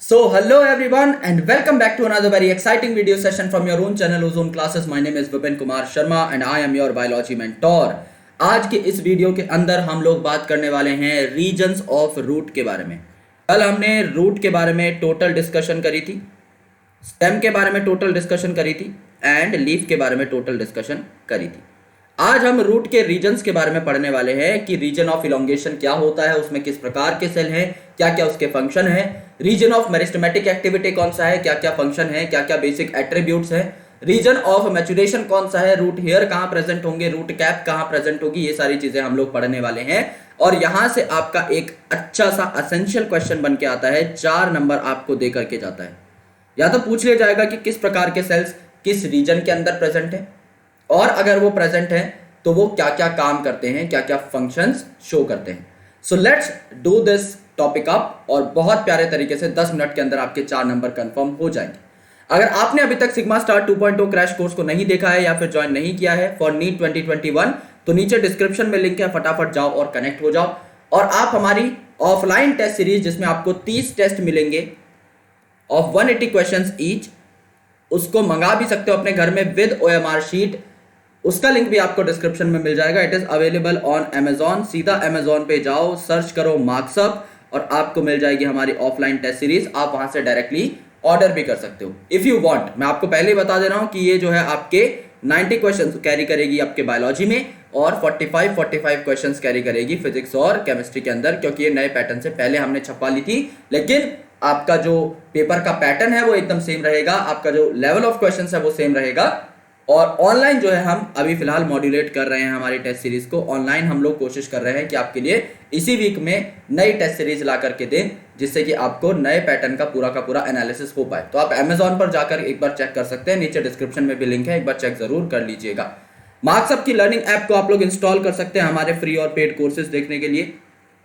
So, hello everyone and welcome back to another very exciting video session from your own channel Ozone Classes. My name is Vipin Kumar Sharma and I am your biology mentor. आज के इस video के अंदर हम लोग बात करने वाले हैं रीजन्स ऑफ रूट के बारे में। कल हमने रूट के बारे में टोटल डिस्कशन करी थी, स्टेम के बारे में टोटल डिस्कशन करी थी एंड लीफ के बारे में टोटल डिस्कशन करी थी। आज हम रूट के रीजन्स के बारे में पढ़ने वाले हैं कि रीजन ऑफ इलोंगेशन क्या होता है, उसमें किस प्रकार के सेल हैं, क्या क्या उसके फंक्शन है, रीजन ऑफ मेरिस्टेमेटिक एक्टिविटी कौन सा है, क्या क्या फंक्शन है, क्या क्या बेसिक एट्रीब्यूट्स है, रीजन ऑफ मैचुरेशन कौन सा है, रूट हेयर कहाँ प्रेजेंट होंगे, रूट कैप कहाँ प्रेजेंट होगी, ये सारी चीजें हम लोग पढ़ने वाले हैं। और यहां से आपका एक अच्छा सा एसेंशियल क्वेश्चन बन के आता है, 4 नंबर आपको दे करके जाता है। या तो पूछ लिया जाएगा कि किस प्रकार के सेल्स किस रीजन के अंदर प्रेजेंट है, और अगर वो प्रेजेंट है तो वो क्या क्या काम करते हैं, क्या क्या फंक्शंस शो करते हैं। So let's do this topic up, और बहुत प्यारे तरीके से 10 मिनट के अंदर आपके 4 नंबर कंफर्म हो जाएंगे। अगर आपने अभी तक सिग्मा स्टार 2.0 क्रैश कोर्स को नहीं देखा है या फिर ज्वाइन नहीं किया है फॉर नीट 2021, तो नीचे डिस्क्रिप्शन में लिंक है, फटाफट जाओ और कनेक्ट हो जाओ। और आप हमारी ऑफलाइन टेस्ट सीरीज जिसमें आपको 30 टेस्ट मिलेंगे ऑफ 180 क्वेश्चंस ईच, उसको मंगा भी सकते हो अपने घर में विद OMR शीट। उसका लिंक भी आपको डिस्क्रिप्शन में मिल जाएगा। It is available on Amazon। सीधा Amazon पे जाओ, सर्च करो मार्क्सअप और आपको मिल जाएगी हमारी ऑफलाइन टेस्ट सीरीज। आप वहां से डायरेक्टली ऑर्डर भी कर सकते हो इफ यू वांट। मैं आपको पहले ही बता दे रहा हूं कि ये जो है आपके 90 क्वेश्चंस कैरी करेगी आपके बायोलॉजी में, और 45 क्वेश्चंस कैरी करेगी फिजिक्स और केमिस्ट्री के अंदर, क्योंकि ये नए पैटर्न से पहले हमने छपवा ली थी। लेकिन आपका जो पेपर का पैटर्न है वो एकदम सेम रहेगा, आपका जो लेवल ऑफ क्वेश्चंस है वो सेम रहेगा। और ऑनलाइन जो है हम अभी फिलहाल मॉड्यूलेट कर रहे हैं हमारी टेस्ट सीरीज को। ऑनलाइन हम लोग कोशिश कर रहे हैं कि आपके लिए इसी वीक में नई टेस्ट सीरीज ला करके दें, जिससे कि आपको नए पैटर्न का पूरा एनालिसिस हो पाए। तो आप Amazon पर जाकर एक बार चेक कर सकते हैं, नीचे डिस्क्रिप्शन में भी लिंक है, एक बार चेक जरूर कर लीजिएगा। मार्क्सअप की लर्निंग ऐप को आप लोग इंस्टॉल कर सकते हैं हमारे फ्री और पेड कोर्सेज देखने के लिए,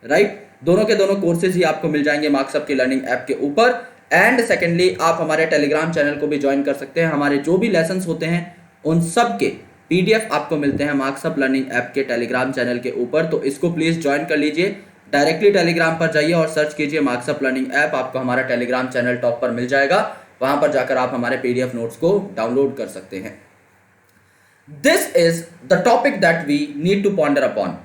राइट। दोनों के दोनों कोर्सेज ही आपको मिल जाएंगे मार्क्सअप की लर्निंग ऐप के ऊपर। एंड सेकेंडली आप हमारे टेलीग्राम चैनल को भी ज्वाइन कर सकते हैं। हमारे जो भी लेसन होते हैं उन सब के PDF आपको मिलते हैं मार्क्सअप लर्निंग ऐप के टेलीग्राम चैनल के ऊपर, तो इसको प्लीज ज्वाइन कर लीजिए। डायरेक्टली टेलीग्राम पर जाइए और सर्च कीजिए मार्क्सअप लर्निंग ऐप, आपको हमारा टेलीग्राम चैनल टॉप पर मिल जाएगा। वहां पर जाकर आप हमारे PDF नोट्स को डाउनलोड कर सकते हैं। This is the topic that we need to ponder upon.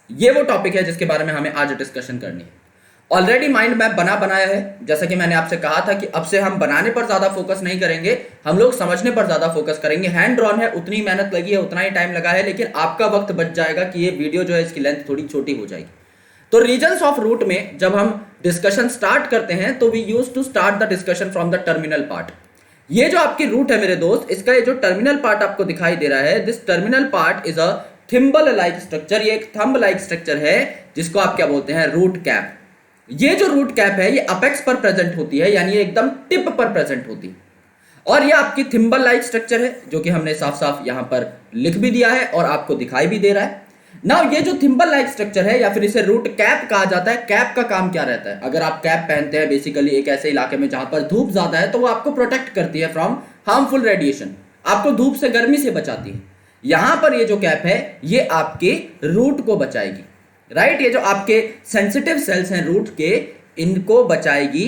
ये वो टॉपिक है जिसके बारे में हमें आज डिस्कशन करनी है। ऑलरेडी माइंड मैप बनाया है, जैसा कि मैंने आपसे कहा था कि अब से हम बनाने पर ज्यादा फोकस नहीं करेंगे, हम लोग समझने पर ज्यादा फोकस करेंगे। हैंड ड्रॉन है, उतनी मेहनत लगी है, उतना ही टाइम लगा है, लेकिन आपका वक्त बच जाएगा कि ये वीडियो जो है इसकी लेंथ थोड़ी छोटी हो जाएगी। तो रीजन्स ऑफ रूट में जब हम डिस्कशन स्टार्ट करते हैं तो we use to start the discussion from the terminal part. ये जो आपकी रूट है मेरे दोस्त, इसका ये जो टर्मिनल पार्ट आपको दिखाई दे रहा है, this terminal part is a thimble like structure. ये एक थंब लाइक स्ट्रक्चर है जिसको आप क्या बोलते हैं, रूट कैप। ये जो रूट कैप है ये अपेक्स पर प्रेजेंट होती है, यानी ये एकदम टिप पर प्रेजेंट होती है। और ये आपकी थिम्बल लाइक स्ट्रक्चर है, जो कि हमने साफ साफ यहां पर लिख भी दिया है और आपको दिखाई भी दे रहा है। नाउ ये जो थिम्बल लाइक स्ट्रक्चर है या फिर इसे रूट कैप कहा जाता है, कैप का काम क्या रहता है? अगर आप कैप पहनते हैं बेसिकली एक ऐसे इलाके में जहां पर धूप ज्यादा है, तो वो आपको प्रोटेक्ट करती है फ्रॉम हार्मफुल रेडिएशन, आपको धूप से गर्मी से बचाती है। यहां पर ये जो कैप है ये आपके रूट को बचाएगी, राइट। ये जो आपके सेंसिटिव सेल्स हैं रूट के, इनको बचाएगी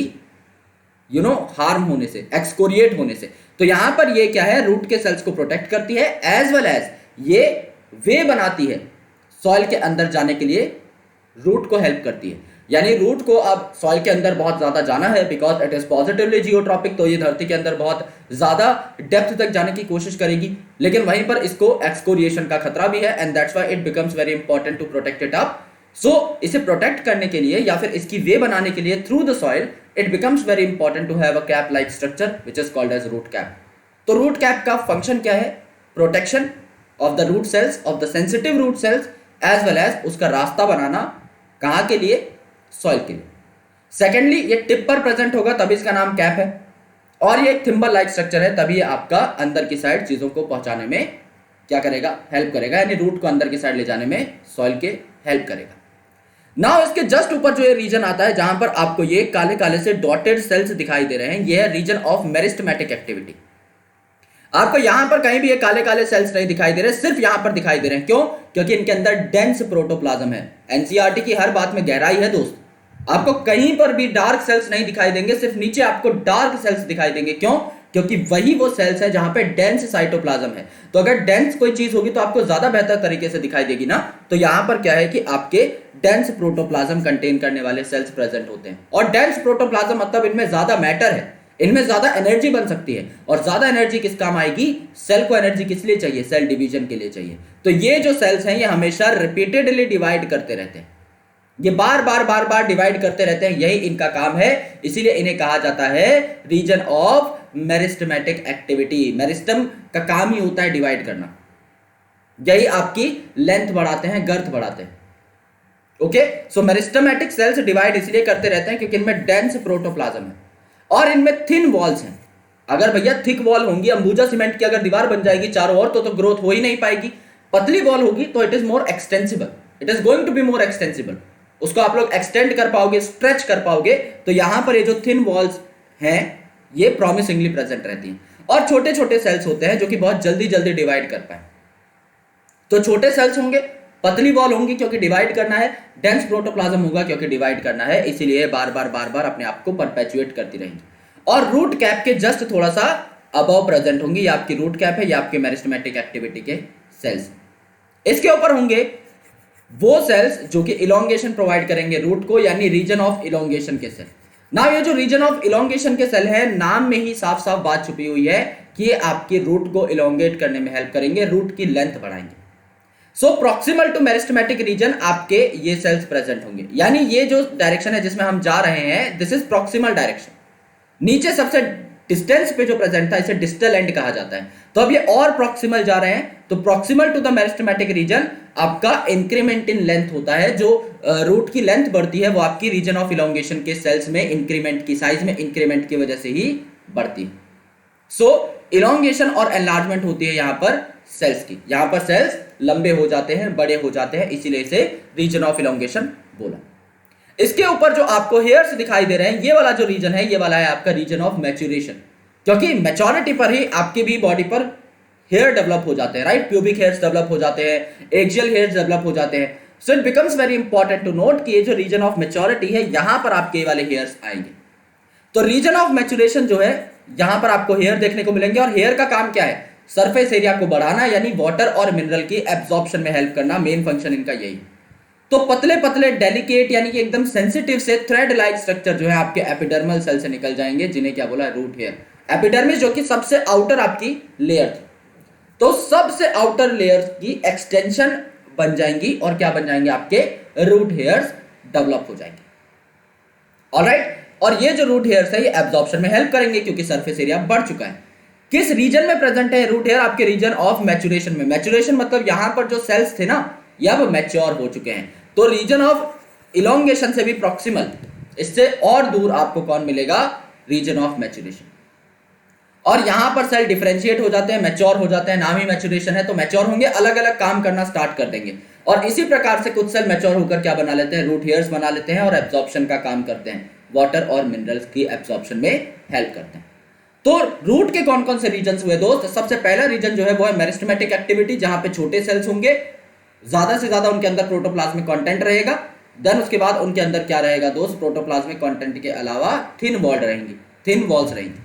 हार्म होने से, एक्सकोरिएट होने से। तो यहां पर ये क्या है, रूट के सेल्स को प्रोटेक्ट करती है, एज वेल एज ये वे बनाती है सॉइल के अंदर जाने के लिए, रूट को हेल्प करती है। यानी रूट को अब सॉइल के अंदर बहुत ज्यादा जाना है because it is positively geotropic, तो ये धरती के अंदर बहुत ज्यादा डेप्थ तक जाने की कोशिश करेगी, लेकिन वहीं पर इसको एक्सकोरिएशन का खतरा भी है, and that's why it becomes very important to protect it up. So इसे प्रोटेक्ट करने के लिए या फिर इसकी वे बनाने के लिए through the soil, it becomes very important to have a cap like structure which is called as root cap. तो रूट कैप का फंक्शन क्या है? Protection of the root cells, of the sensitive root cells, as well as उसका रास्ता बनाना, कहां के लिए? Soil के लिए। सेकेंडली ये टिप पर प्रेजेंट होगा तभी इसका नाम कैप है, और ये एक थिम्बल लाइक स्ट्रक्चर है, तभी ये आपका अंदर की साइड चीजों को पहुंचाने में क्या करेगा? हेल्प करेगा, यानी रूट को अंदर की साइड ले जाने में सॉइल के हेल्प करेगा। नाउ इसके जस्ट ऊपर जो ये रीजन आता है जहां पर आपको ये काले काले से डॉटेड सेल्स दिखाई दे रहे हैं, ये है रीजन ऑफ मेरिस्टेमेटिक एक्टिविटी। आपको यहां पर कहीं भी ये काले काले सेल्स नहीं दिखाई दे रहे, सिर्फ यहां पर दिखाई दे रहे हैं। क्यों? क्योंकि इनके अंदर डेंस प्रोटोप्लाज्म है। एनसीईआरटी की हर बात में गहराई है दोस्त, आपको कहीं पर भी डार्क सेल्स नहीं दिखाई देंगे, सिर्फ नीचे आपको डार्क सेल्स दिखाई देंगे। क्यों? क्योंकि वही वो सेल्स है जहां पे डेंस साइटोप्लाज्म है। तो अगर डेंस कोई चीज होगी तो आपको ज्यादा बेहतर तरीके से दिखाई देगी ना। तो यहां पर क्या है कि आपके डेंस प्रोटोप्लाज्म कंटेन करने वाले सेल्स प्रेजेंट होते हैं। और डेंस प्रोटोप्लाज्म मतलब इनमें ज्यादा मैटर है, इनमें ज्यादा एनर्जी बन सकती है। और ज्यादा एनर्जी किस काम आएगी? सेल को एनर्जी किस लिए चाहिए? सेल डिवीजन के लिए चाहिए। तो ये जो सेल्स हैं ये हमेशा रिपीटेडली डिवाइड करते रहते हैं, ये बार बार डिवाइड करते रहते हैं, यही इनका काम है। इसीलिए इन्हें कहा जाता है region of meristematic activity. Meristem का काम ही होता है डिवाइड करना, यही आपकी लेंथ बढ़ाते हैं, गर्थ बढ़ाते हैं। ओके, सो मेरिस्टेमेटिक सेल्स डिवाइड इसलिए करते रहते हैं क्योंकि इनमें डेंस प्रोटोप्लाज्म है और इनमें थिन वॉल्स हैं। अगर भैया थिक वॉल होंगी, अंबुजा सीमेंट की अगर दीवार बन जाएगी चारों ओर, तो ग्रोथ हो ही नहीं पाएगी। पतली वॉल होगी तो it is more extensible, it is going to be more extensible. उसको आप लोग एक्सटेंड कर पाओगे, स्ट्रेच कर पाओगे। तो यहां पर ये जो थिन वॉल्स हैं ये प्रॉमिसिंगली प्रेजेंट रहती हैं। और छोटे छोटे सेल्स होते हैं जो कि बहुत जल्दी जल्दी डिवाइड कर पाए। तो छोटे सेल्स होंगे, पतली वॉल होंगी क्योंकि डिवाइड करना है, डेंस प्रोटोप्लाज्म होगा क्योंकि डिवाइड करना है, इसीलिए बार बार अपने आप को परपेचुएट करती रहेंगी। और रूट कैप के जस्ट थोड़ा सा अबव प्रेजेंट होंगी, ये आपकी रूट कैप है, ये आपके मेरिस्टेमेटिक एक्टिविटी के सेल्स। इसके ऊपर होंगे वो सेल्स जो कि इलोंगेशन प्रोवाइड करेंगे रूट को, यानी रीजन ऑफ इलोंगेशन के सेल। ना ये जो रीजन ऑफ इलोंगेशन के सेल है, नाम में ही साफ साफ बात छुपी हुई है कि ये आपकी रूट को इलोंगेट करने में हेल्प करेंगे, रूट की लेंथ बढ़ाएंगे। सो प्रॉक्सिमल टू मेरिस्टेमेटिक रीजन आपके ये सेल्स प्रेजेंट होंगे, यानी ये जो डायरेक्शन है जिसमें हम जा रहे हैं, दिस इज प्रॉक्सिमल डायरेक्शन। नीचे सबसे डिस्टेंस पे जो प्रेजेंट था इसे डिस्टल एंड कहा जाता है। तो अब ये और प्रॉक्सिमल जा रहे हैं, तो proximal to the meristematic region आपका इंक्रीमेंट इन लेंथ होता है। जो रूट की लेंथ बढ़ती है वो आपकी रीजन ऑफ इलोंगेशन के सेल्स में इंक्रीमेंट की, साइज में इंक्रीमेंट की वजह से ही बढ़ती है। सो इलोंगेशन और एनलार्जमेंट होती है यहां पर सेल्स की, यहां पर सेल्स लंबे हो जाते हैं, बड़े हो जाते हैं, इसीलिए इसे रीजन ऑफ इलोंगेशन बोला। इसके ऊपर जो आपको हेयर्स दिखाई दे रहे हैं, ये वाला जो रीजन है, ये वाला है आपका रीजन ऑफ मैच्योरेशन, क्योंकि मैच्योरिटी पर ही आपके भी बॉडी पर हेयर डेवलप हो जाते हैं, राइट? प्यूबिक हेयर्स डेवलप हो जाते हैं, एक्सियल हेयर्स डेवलप हो जाते हैं। So it becomes very important to note कि ये जो रीजन ऑफ मैच्योरिटी है, यहां पर आपके वाले हेयर्स आएंगे। तो रीजन ऑफ मैच्योरेशन जो है, यहां पर आपको हेयर देखने को मिलेंगे। और हेयर का काम क्या है? सरफेस एरिया को बढ़ाना, यानी वाटर और मिनरल की एब्जॉर्प्शन में हेल्प करना, मेन फंक्शन इनका यही। तो पतले पतले डेलिकेट यानी कि एकदम सेंसिटिव से थ्रेड लाइक स्ट्रक्चर जो है आपके एपिडर्मल सेल से निकल जाएंगे, जिन्हें क्या बोला? Root hair. एपिडर्मिस जो कि सबसे आउटर आपकी लेयर थी, तो सबसे आउटर लेयर की एक्सटेंशन बन जाएंगी और क्या बन जाएंगे? आपके रूट हेयर्स डेवलप हो जाएंगे। ऑलराइट, और ये जो रूट हेयर्स है ये एब्जॉर्प्शन में हेल्प करेंगे क्योंकि सरफेस एरिया बढ़ चुका है। किस रीजन में प्रेजेंट है रूट हेयर? आपके रीजन ऑफ मैच्योरेशन में। मैच्योरेशन मतलब यहां पर जो सेल्स थे ना, ये अब मैच्योर हो चुके हैं। तो रीजन ऑफ इलोंगेशन से भी प्रॉक्सिमल, इससे और दूर आपको कौन मिलेगा? Region of maturation. और यहां पर सेल डिफरेंशिएट हो जाते हैं, मैच्योर हो जाते हैं, नाम ही मैच्योरेशन है। तो मैच्योर होंगे, अलग अलग काम करना स्टार्ट कर देंगे। और इसी प्रकार से कुछ सेल मैच्योर होकर क्या बना लेते हैं? रूट हेयर्स बना लेते हैं और एब्जॉर्प्शन का काम करते हैं, वाटर और मिनरल्स की एब्जॉर्प्शन में हेल्प करते हैं। तो रूट के कौन कौन से रीजन हुए दोस्त? सबसे पहला रीजन जो है वो है मेरिस्टेमेटिक एक्टिविटी, जहां पे छोटे सेल्स होंगे, ज्यादा से ज्यादा उनके अंदर प्रोटोप्लाज्मिक कंटेंट रहेगा। देन उसके बाद उनके अंदर क्या रहेगा दोस्त? प्रोटोप्लाज्मिक कंटेंट के अलावा थिन वॉल रहेंगी, थिन वॉल्स रहेंगी।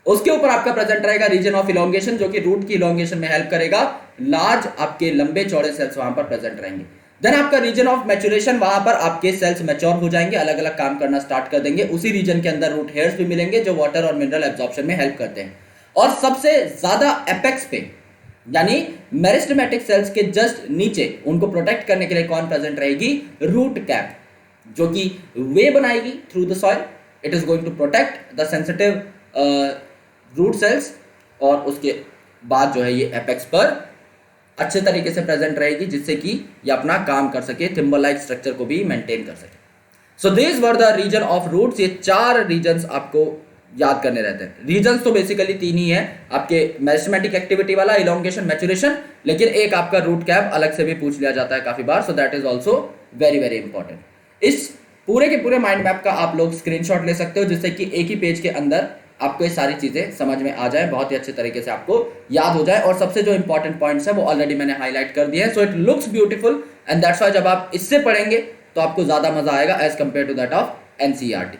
उसके ऊपर आपका प्रेजेंट रहेगा रीजन ऑफ इलोंगेशन, जो कि रूट की इलोंगेशन में हेल्प करेगा। लार्ज आपके लंबे चौड़े सेल्स वहां पर प्रेजेंट रहेंगे। देन आपका रीजन ऑफ मैच्योरेशन, वहां पर आपके सेल्स मैच्योर हो जाएंगे, अलग अलग काम करना स्टार्ट कर देंगे। उसी रीजन के अंदर रूट हेयर्स भी मिलेंगे जो वाटर और मिनरल एब्जॉर्प्शन में हेल्प करते हैं। और सबसे ज्यादा एपेक्स पे, यानी मेरिस्टेमेटिक सेल्स के जस्ट नीचे, उनको प्रोटेक्ट करने के लिए कौन प्रेजेंट रहेगी? रूट कैप, जो कि वे बनाएगी through the soil. It is going to protect the sensitive root cells, और उसके बाद जो है ये एपेक्स पर अच्छे तरीके से प्रेजेंट रहेगी, जिससे कि ये अपना काम कर सके, थिम्बल लाइक स्ट्रक्चर को भी मेंटेन कर सके। So this were the region of roots. ये 4 रीजन्स आपको याद करने रहते हैं। रीजन्स तो बेसिकली 3 ही है आपके, मेरिस्टेमेटिक एक्टिविटी वाला, इलोंगेशन, मैच्योरेशन, लेकिन एक आपका रूट कैप अलग से भी पूछ लिया जाता है काफी बार। So that is also very very important. इस पूरे के पूरे माइंड मैप का आप लोग स्क्रीनशॉट ले सकते हो, जिससे कि एक ही पेज के अंदर आपको ये सारी चीजें समझ में आ जाए, बहुत ही अच्छे तरीके से आपको याद हो जाए। और सबसे जो इंपॉर्टेंट पॉइंट्स है वो ऑलरेडी मैंने हाईलाइट कर दिए हैं। So it looks beautiful and that's why जब आप इससे पढ़ेंगे तो आपको ज़्यादा मज़ा आएगा as compared to that of NCERT,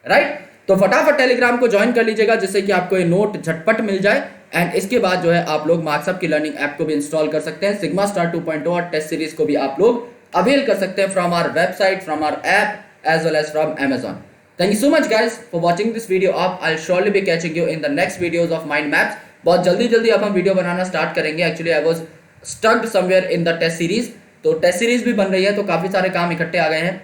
right. तो फटाफट टेलीग्राम को ज्वाइन कर लीजिएगा जिससे कि आपको ये नोट झटपट मिल जाए। एंड इसके बाद जो है आप लोग मार्क्सअप की लर्निंग ऐप को भी इंस्टॉल कर सकते हैं। सिग्मा स्टार 2.0 और टेस्ट सीरीज को भी आप लोग अवेल कर सकते हैं from our website, from our app as well as from Amazon. Thank you so much guys for watching this video up. I'll surely be catching you in the next videos of mind maps. बहुत जल्दी अब हम video बनाना start करेंगे। Actually I was stuck somewhere in the test series, तो test series भी बन रही है, तो काफी सारे काम इकट्ठे आ गए हैं,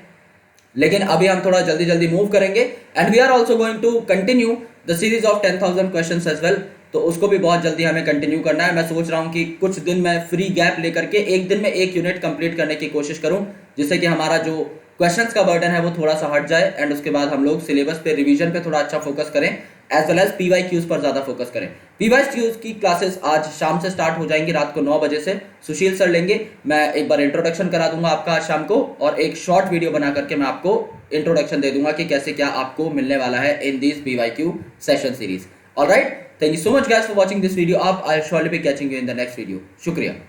लेकिन अभी हम थोड़ा जल्दी मूव करेंगे। And we are also going to continue the series of 10,000 questions as well, तो उसको भी बहुत जल्दी हमें कंटिन्यू करना है। मैं सोच रहा हूँ कि कुछ दिन मैं फ्री गैप लेकर के एक दिन में एक यूनिट कंप्लीट करने की कोशिश करूँ, जिससे कि हमारा जो क्वेश्चंस का बर्डन है वो थोड़ा सा हट जाए। एंड उसके बाद हम लोग सिलेबस पे, रिवीजन पे थोड़ा अच्छा फोकस करें, एज वेल एज पीवाईक्यूज पर ज्यादा फोकस करें। पीवाईक्यूज की क्लासेस आज शाम से स्टार्ट हो जाएंगी, रात को 9 बजे से सुशील सर लेंगे। मैं एक बार इंट्रोडक्शन करा दूंगा आपका आज शाम को, और एक शॉर्ट वीडियो बना करके मैं आपको इंट्रोडक्शन दे दूंगा कि कैसे क्या आपको मिलने वाला है in this PYQ session series. Alright, thank you so much guys for watching this video up. I'll surely be catching you in the next video. शुक्रिया।